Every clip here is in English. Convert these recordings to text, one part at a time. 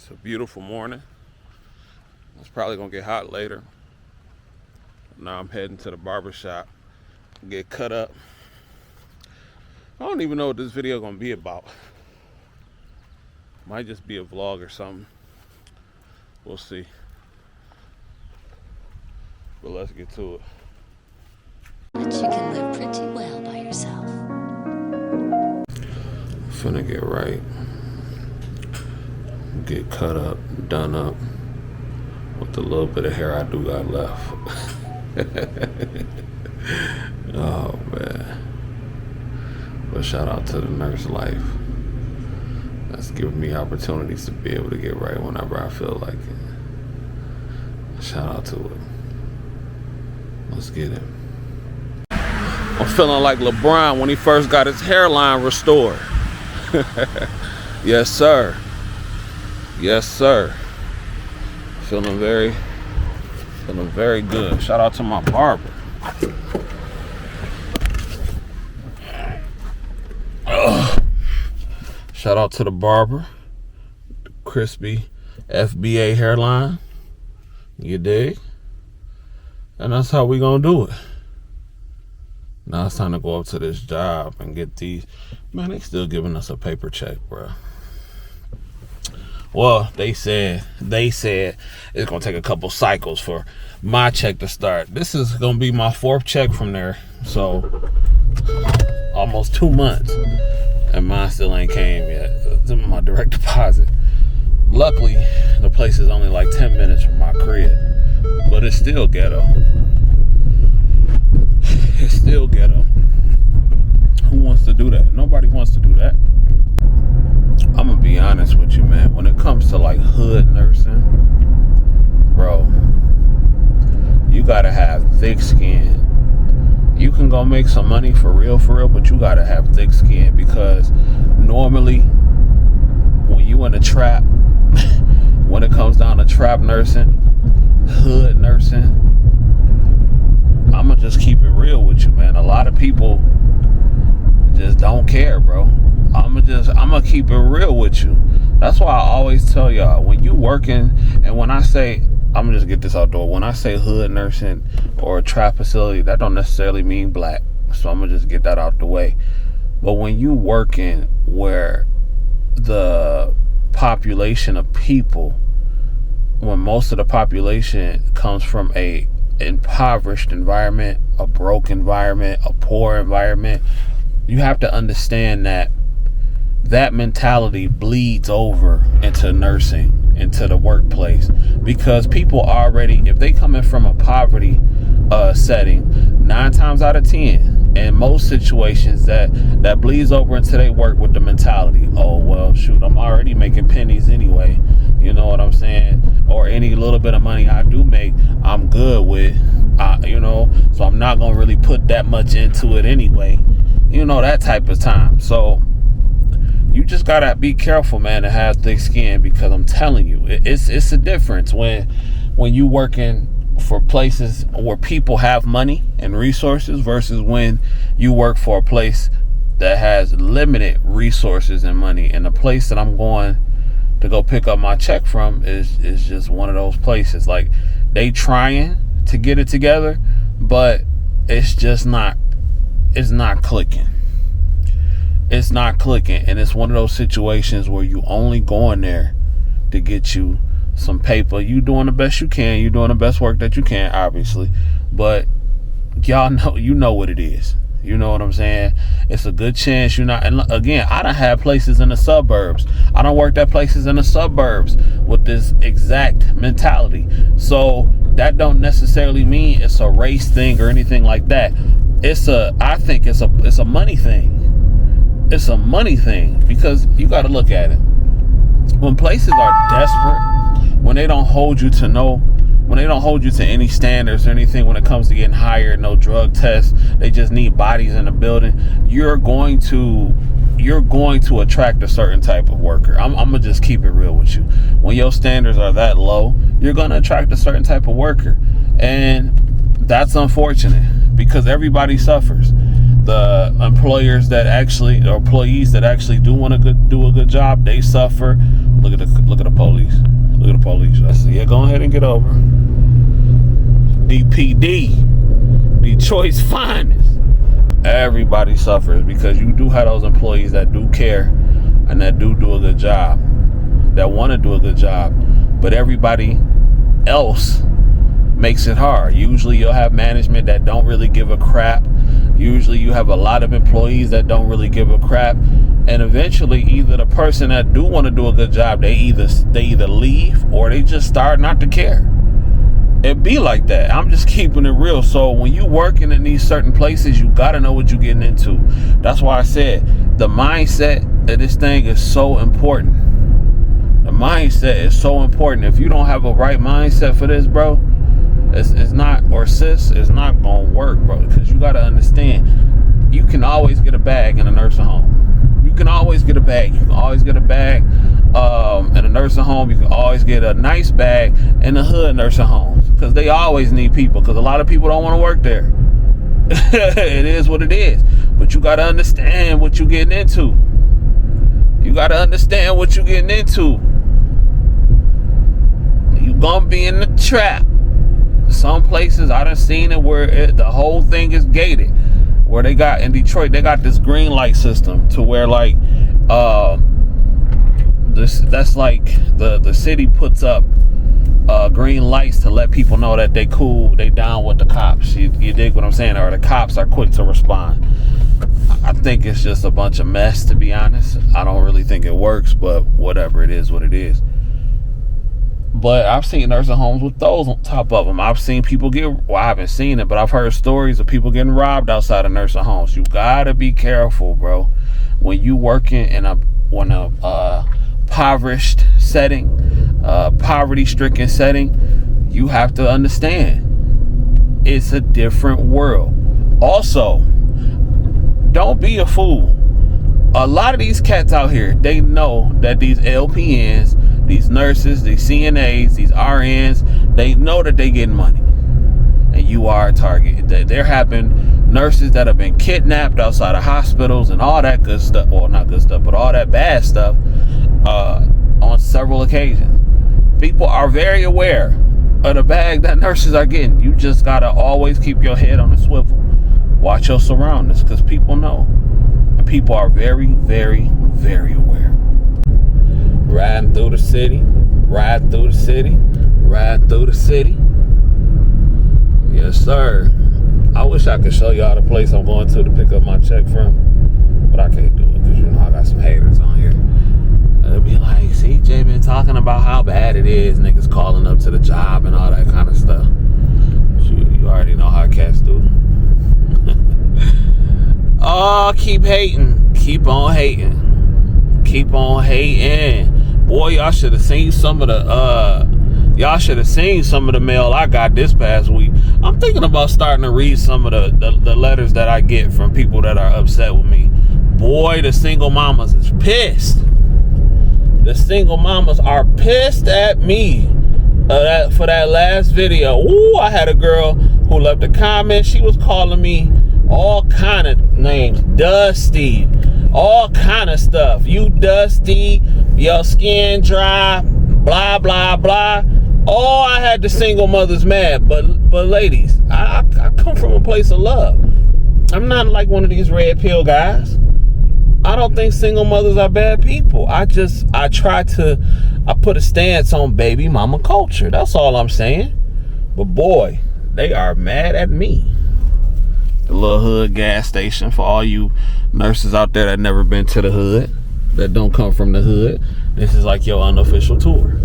It's a beautiful morning. It's probably gonna get hot later. Now I'm heading to the barber shop, get cut up. I don't even know what this video gonna be about. Might just be a vlog or something. We'll see. But let's get to it. But you can live pretty well by yourself. Finna get right. Get cut up, done up with the little bit of hair I do got left. Oh man. But shout out to the nurse life. That's giving me opportunities to be able to get right whenever I feel like it. Shout out to it. Let's get it. I'm feeling like LeBron when he first got his hairline restored. Yes, sir. Yes, sir. Feeling very good. Shout out to my barber. Shout out to the barber. The crispy FBA hairline. You dig? And that's how we gonna do it. Now it's time to go up to this job and get these. Man, they still giving us a paper check, bro. Well, they said it's gonna take a couple cycles for my check to start. This is gonna be my 4th check from there, so almost 2 months, and mine still ain't came yet. It's my direct deposit. Luckily, the place is only like 10 minutes from my crib, but it's still ghetto. It's still ghetto. Who wants to do that? Nobody wants to do that. I'm gonna be honest with you, man. When it comes to like hood nursing, bro, you gotta have thick skin. You can go make some money for real, but you gotta have thick skin, because normally when you in a trap, when it comes down to trap nursing, hood nursing, I'ma just keep it real with you, man. A lot of people just don't care, bro. I'ma keep it real with you. That's why I always tell y'all, when you working, and when I say, I'm just get this out door, when I say hood nursing or a trap facility, that don't necessarily mean black. So I'm gonna just get that out the way. But when you working where the population of people, when most of the population comes from a impoverished environment, a broke environment, a poor environment, you have to understand that mentality bleeds over into nursing, into the workplace, because people already, if they come in from a poverty setting, 9 times out of 10, in most situations, that bleeds over into their work with the mentality, oh well, shoot, I'm already making pennies anyway, you know what I'm saying, or any little bit of money I do make, I'm good with, so I'm not gonna really put that much into it anyway, that type of time. So you just gotta be careful, man, to have thick skin, because I'm telling you, it's a difference when you working for places where people have money and resources versus when you work for a place that has limited resources and money. And the place that I'm going to go pick up my check from is just one of those places. Like, they trying to get it together, but it's just not clicking. It's not clicking, and it's one of those situations where you only going there to get you some paper. You doing the best you can. You doing the best work that you can, obviously, but y'all know what it is. You know what I'm saying? It's a good chance you're not. And again, I done had places in the suburbs. I done worked at places in the suburbs with this exact mentality. So that don't necessarily mean it's a race thing or anything like that. I think it's a money thing. It's a money thing, because you got to look at it. When places are desperate, when they don't hold you to any standards or anything when it comes to getting hired, no drug tests, they just need bodies in the building, you're going to attract a certain type of worker. I'm gonna just keep it real with you. When your standards are that low, you're gonna attract a certain type of worker, and that's unfortunate, because everybody suffers. The employees that actually do want to do a good job, they suffer. Look at the police. police. I said, yeah, go ahead and get over. DPD, Detroit's finest. Everybody suffers because you do have those employees that do care and that do a good job, that want to do a good job, but everybody else makes it hard. Usually you'll have management that don't really give a crap. Usually you have a lot of employees that don't really give a crap, and eventually either the person that do want to do a good job, they either leave or they just start not to care. It be like that. I'm just keeping it real. So when you working in these certain places, you got to know what you're getting into. That's why I said the mindset of this thing is so important. The mindset is so important. If you don't have a right mindset for this, bro, it's not, or sis, it's not gonna work, bro. Because you got to understand, you can always get a bag in a nursing home. You can always get a bag. You can always get a bag in a nursing home. You can always get a nice bag in the hood nursing homes, because they always need people, because a lot of people don't want to work there. It is what it is. But you got to understand what you're getting into. You got to understand what you're getting into. You're going to be in the trap. Some places I done seen it where the whole thing is gated. Where they got in Detroit, they got this green light system to where like that's like the city puts up green lights to let people know that they cool, they down with the cops. You dig what I'm saying? Or the cops are quick to respond. I think it's just a bunch of mess, to be honest. I don't really think it works, but whatever, it is what it is. But I've seen nursing homes with those on top of them. I've seen people I haven't seen it, but I've heard stories of people getting robbed outside of nursing homes. You gotta be careful, bro. When you working in a impoverished setting, poverty-stricken setting, you have to understand it's a different world. Also, don't be a fool. A lot of these cats out here, they know that these LPNs, these nurses, these CNAs, these RNs, they know that they getting money. And you are a target. There have been nurses that have been kidnapped outside of hospitals and all that good stuff. Well, not good stuff, but all that bad stuff on several occasions. People are very aware of the bag that nurses are getting. You just got to always keep your head on the swivel. Watch your surroundings, because people know. And people are very, very, very aware. Riding through the city, riding through the city, riding through the city. Yes, sir. I wish I could show y'all the place I'm going to pick up my check from, but I can't do it because you know I got some haters on here. It'll be like, CJ been talking about how bad it is, niggas calling up to the job and all that kind of stuff. You already know how cats do. Oh, keep hating. Keep on hating. Keep on hating. Boy, y'all should have seen some of the mail I got this past week. I'm thinking about starting to read some of the letters that I get from people that are upset with me. Boy, the single mamas is pissed. The single mamas are pissed at me for that last video. Ooh, I had a girl who left a comment. She was calling me all kind of names. Dusty. All kind of stuff. You dusty, your skin dry, blah, blah, blah. Oh, I had the single mothers mad. But ladies, I come from a place of love. I'm not like one of these red pill guys. I don't think single mothers are bad people. I put a stance on baby mama culture. That's all I'm saying. But boy, they are mad at me. The little hood gas station for all you nurses out there that never been to the hood, that don't come from the hood. This is like your unofficial tour.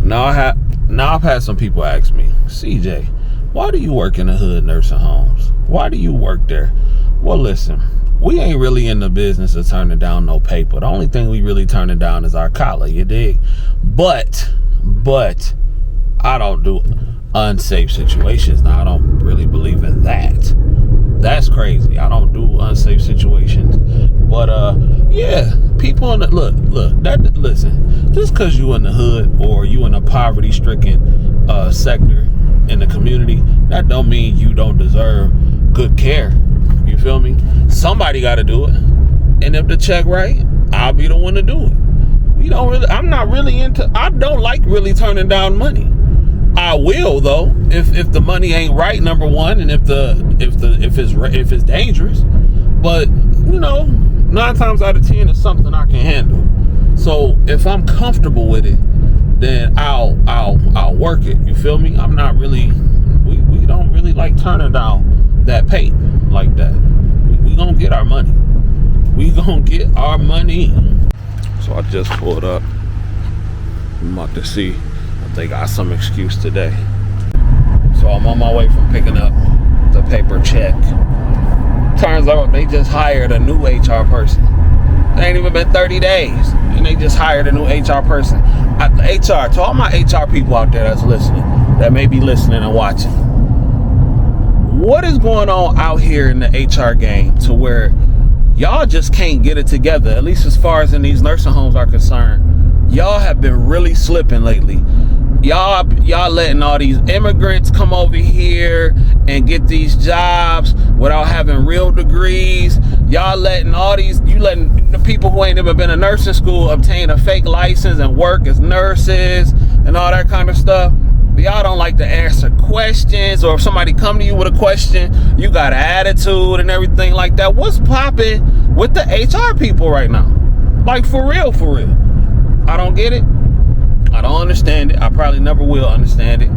Now I've had some people ask me, CJ, why do you work in the hood nursing homes? Why do you work there? Well, listen, we ain't really in the business of turning down no paper. The only thing we really turning down is our collar, you dig? But I don't do unsafe situations. Now, I don't really believe in that. That's crazy. I don't do unsafe situations. But yeah, people in the listen, just because you in the hood or you in a poverty-stricken sector in the community, that don't mean you don't deserve good care. You feel me? Somebody got to do it. And if the check right, I'll be the one to do it. I'm not really into, I don't like really turning down money. I will though, if the money ain't right, number one, and if it's dangerous. But 9 times out of 10 it's something I can handle. So if I'm comfortable with it, then I'll work it. You feel me? I'm not really, we don't really like turning down that pay like that. We gonna get our money. We gonna get our money. So I just pulled up. I'm about to see if they got some excuse today. So I'm on my way from picking up the paper check. Turns out they just hired a new HR person. It ain't even been 30 days, and they just hired a new HR person. HR, to all my HR people out there that's listening, that may be listening and watching, what is going on out here in the HR game to where y'all just can't get it together, at least as far as in these nursing homes are concerned? Y'all have been really slipping lately. Y'all letting all these immigrants come over here and get these jobs without having real degrees. Y'all letting letting the people who ain't even been to nursing school obtain a fake license and work as nurses and all that kind of stuff. But y'all don't like to answer questions, or if somebody come to you with a question, you got an attitude and everything like that. What's popping with the HR people right now? Like for real. I don't get it. I don't understand it. I probably never will understand it.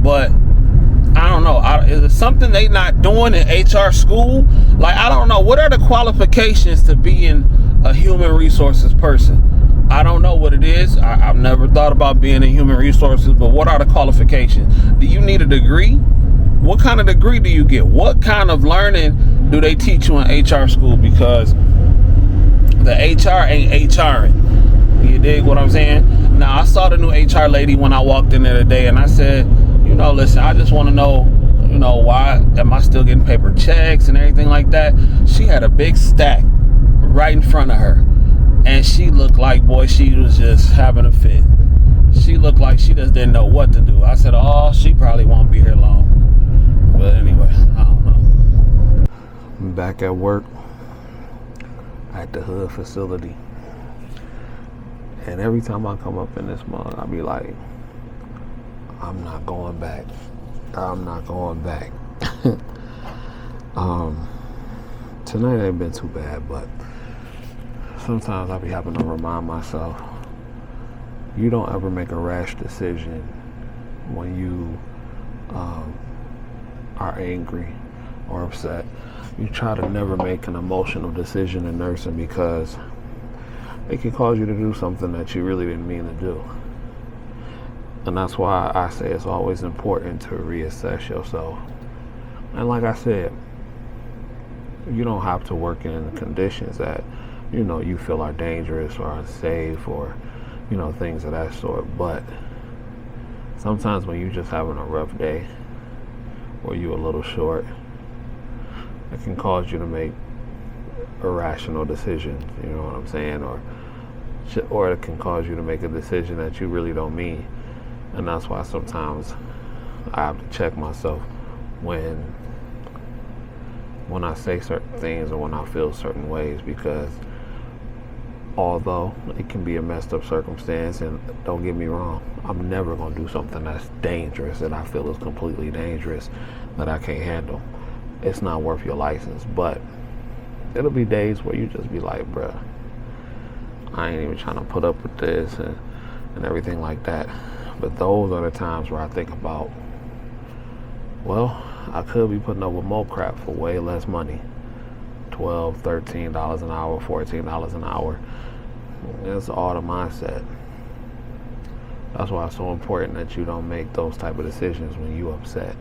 But I don't know. Is it something they not doing in HR school? Like, I don't know. What are the qualifications to being a human resources person? I don't know what it is. I've never thought about being in human resources, but what are the qualifications? Do you need a degree? What kind of degree do you get? What kind of learning do they teach you in HR school? Because the HR ain't HRing. You dig what I'm saying? Now, I saw the new HR lady when I walked in there today, and I said, listen, I just want to know, why am I still getting paper checks and everything like that? She had a big stack right in front of her, and she looked like, boy, she was just having a fit. She looked like she just didn't know what to do. I said, oh, she probably won't be here long. But anyway, I don't know. I'm back at work at the Hood facility. And every time I come up in this mug, I be like, I'm not going back. Tonight ain't been too bad, but sometimes I be having to remind myself, you don't ever make a rash decision when you are angry or upset. You try to never make an emotional decision in nursing, because it can cause you to do something that you really didn't mean to do. And that's why I say it's always important to reassess yourself. And like I said, you don't have to work in conditions that, you feel are dangerous or unsafe or, things of that sort. But sometimes when you're just having a rough day or you a little short, it can cause you to make irrational decisions, you know what I'm saying? Or it can cause you to make a decision that you really don't mean. And that's why sometimes I have to check myself when I say certain things or when I feel certain ways, because although it can be a messed up circumstance, and don't get me wrong, I'm never going to do something that's dangerous, that I feel is completely dangerous, that I can't handle. It's not worth your license. But it'll be days where you just be like, bruh, I ain't even trying to put up with this and everything like that. But those are the times where I think about, well, I could be putting up with more crap for way less money. $12, $13 an hour, $14 an hour. It's all the mindset. That's why it's so important that you don't make those type of decisions when you upset,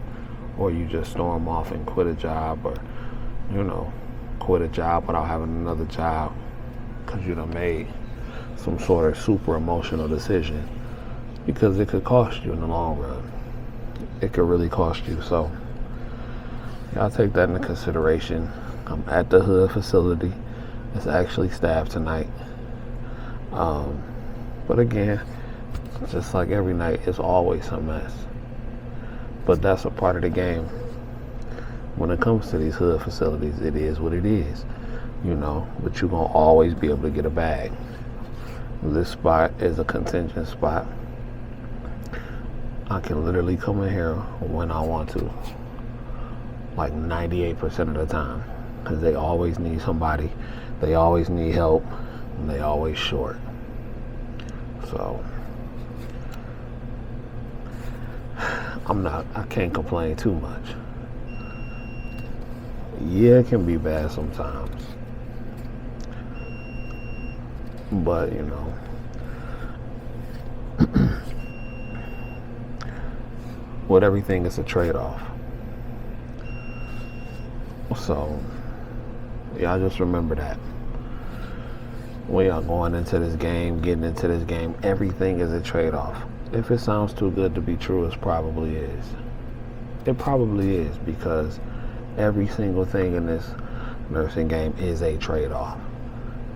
or you just storm off and quit a job, or quit a job without having another job because you done made some sort of super emotional decision, because it could cost you in the long run. It could really cost you. So y'all take that into consideration. I'm at the Hood facility. It's actually staffed tonight. But again, just like every night, it's always a mess. But that's a part of the game. When it comes to these Hood facilities, it is what it is, but you're going to always be able to get a bag. This spot is a contingent spot. I can literally come in here when I want to, like 98% of the time, because they always need somebody, they always need help, and they always short. So I can't complain too much. Yeah, it can be bad sometimes, but you know, with everything, it's a trade-off. So y'all just remember that when y'all going into this game, getting into this game, everything is a trade-off. If it sounds too good to be true, it probably is. It probably is, because every single thing in this nursing game is a trade-off.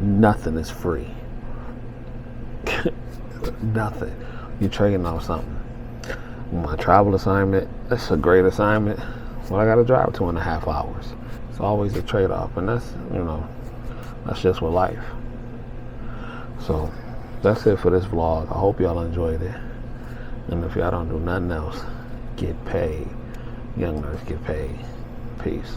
Nothing is free. Nothing. You're trading off something. My travel assignment, that's a great assignment. Well, I got to drive 2.5 hours. It's always a trade-off, and that's, you know, that's just with life. So that's it for this vlog. I hope y'all enjoyed it. And if y'all don't do nothing else, get paid. Young nurse, get paid. Peace.